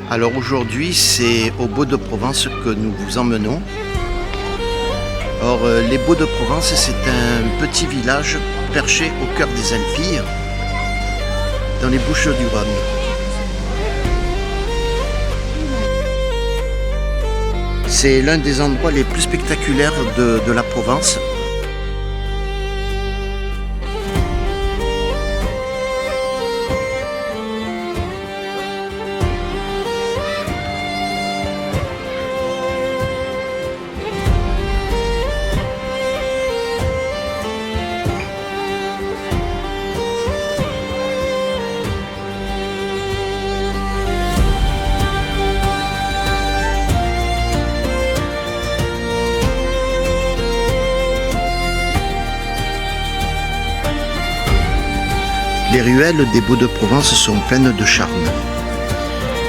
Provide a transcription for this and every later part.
Alors aujourd'hui, c'est au Baux de Provence que nous vous emmenons. Or, les Baux de Provence, c'est un petit village perché au cœur des Alpilles, dans les Bouches-du-Rhône. C'est l'un des endroits les plus spectaculaires de la Provence. Les ruelles des Baux de Provence sont pleines de charme.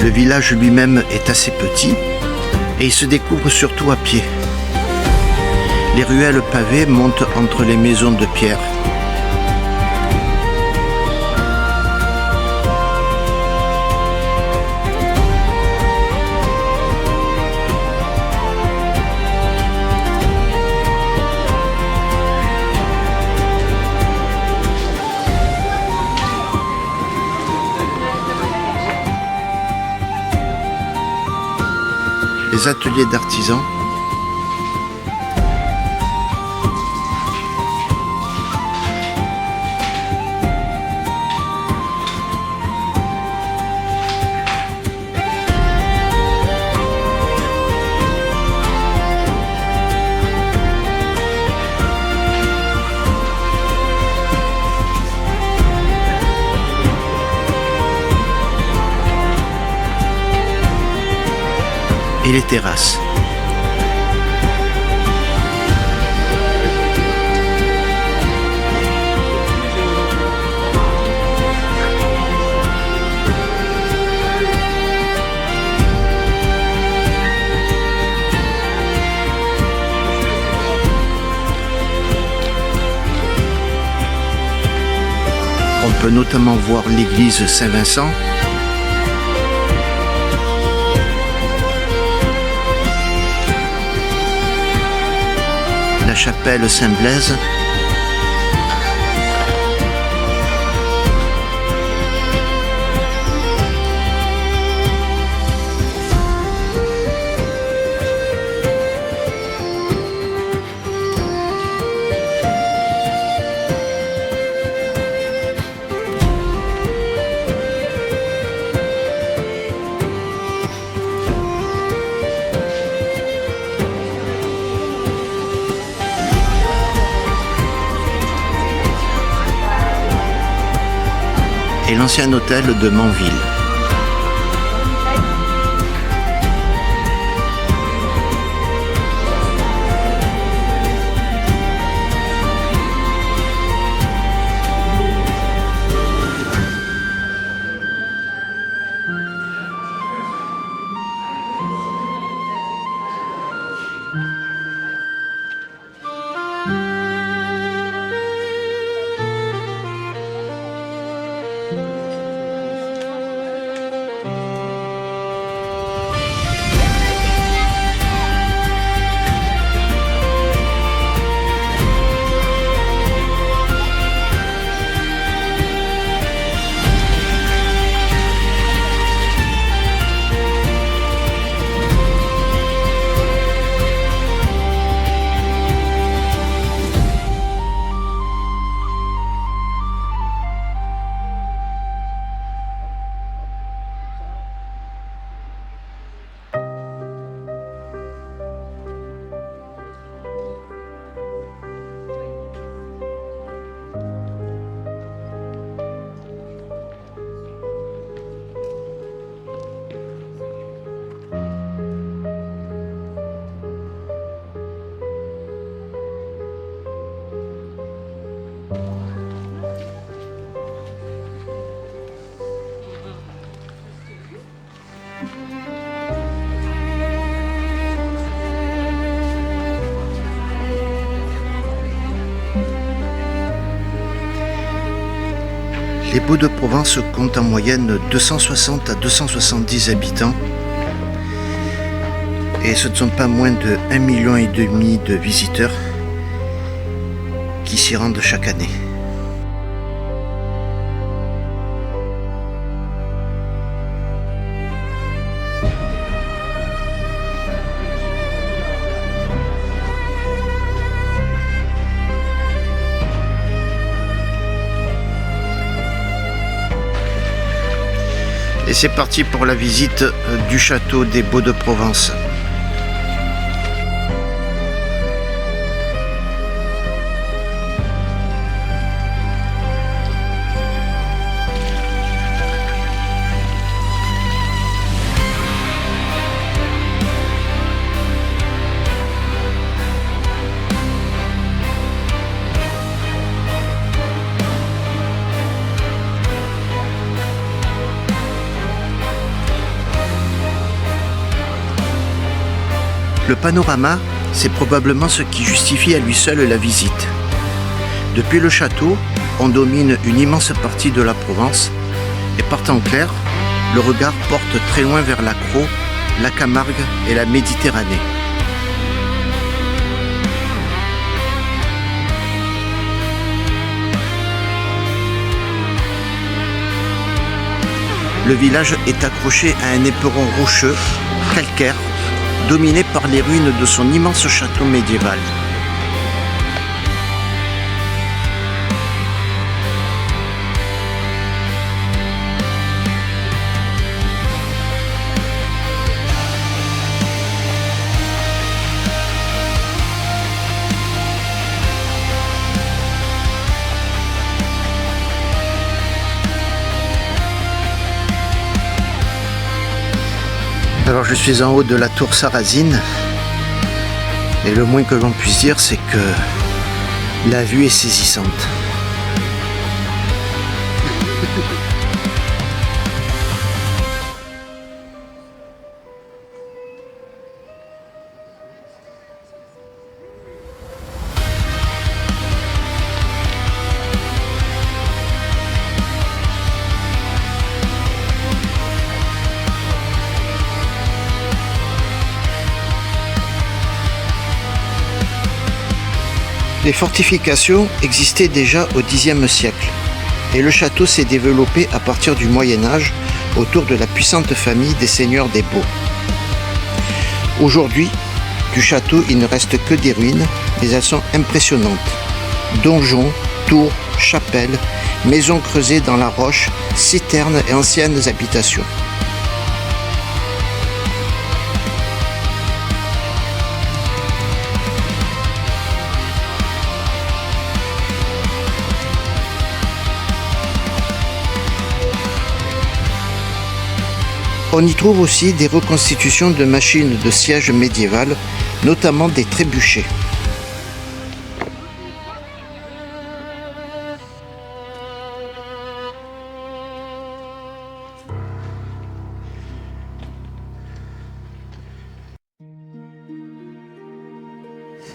Le village lui-même est assez petit et il se découvre surtout à pied. Les ruelles pavées montent entre les maisons de pierre. Les ateliers d'artisans, et les terrasses. On peut notamment voir l'église Saint-Vincent, la chapelle Saint-Blaise, et l'ancien hôtel de Manville. Les Baux-de-Provence comptent en moyenne 260 à 270 habitants et ce ne sont pas moins de 1,5 million de visiteurs qui s'y rendent chaque année. Et c'est parti pour la visite du château des Baux-de-Provence. Le panorama, c'est probablement ce qui justifie à lui seul la visite. Depuis le château, on domine une immense partie de la Provence et par temps clair, le regard porte très loin vers l'Accro, la Camargue et la Méditerranée. Le village est accroché à un éperon rocheux, calcaire, dominé par les ruines de son immense château médiéval. Alors je suis en haut de la tour Sarrazine et le moins que l'on puisse dire c'est que la vue est saisissante. Les fortifications existaient déjà au Xe siècle et le château s'est développé à partir du Moyen Âge autour de la puissante famille des seigneurs des Baux. Aujourd'hui, du château il ne reste que des ruines, mais elles sont impressionnantes. Donjons, tours, chapelles, maisons creusées dans la roche, citernes et anciennes habitations. On y trouve aussi des reconstitutions de machines de siège médiévales, notamment des trébuchets.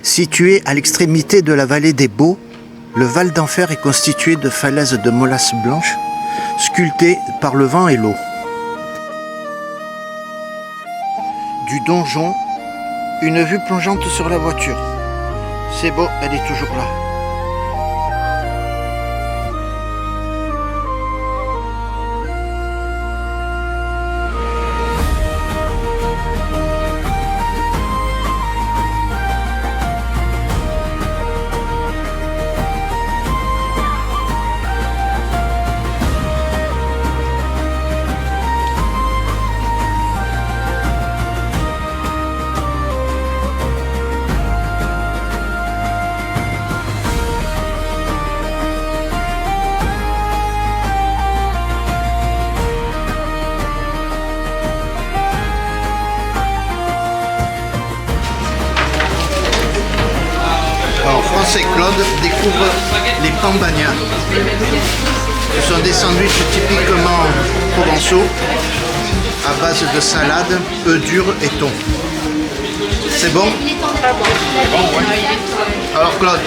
Situé à l'extrémité de la vallée des Baux, le Val d'Enfer est constitué de falaises de molasse blanche, sculptées par le vent et l'eau. Du donjon, une vue plongeante sur la voiture. C'est beau, elle est toujours là. Et Claude découvre les pambagnas. Ce sont des sandwichs typiquement provençaux à base de salade, œufs durs et thon. C'est bon? Alors Claude?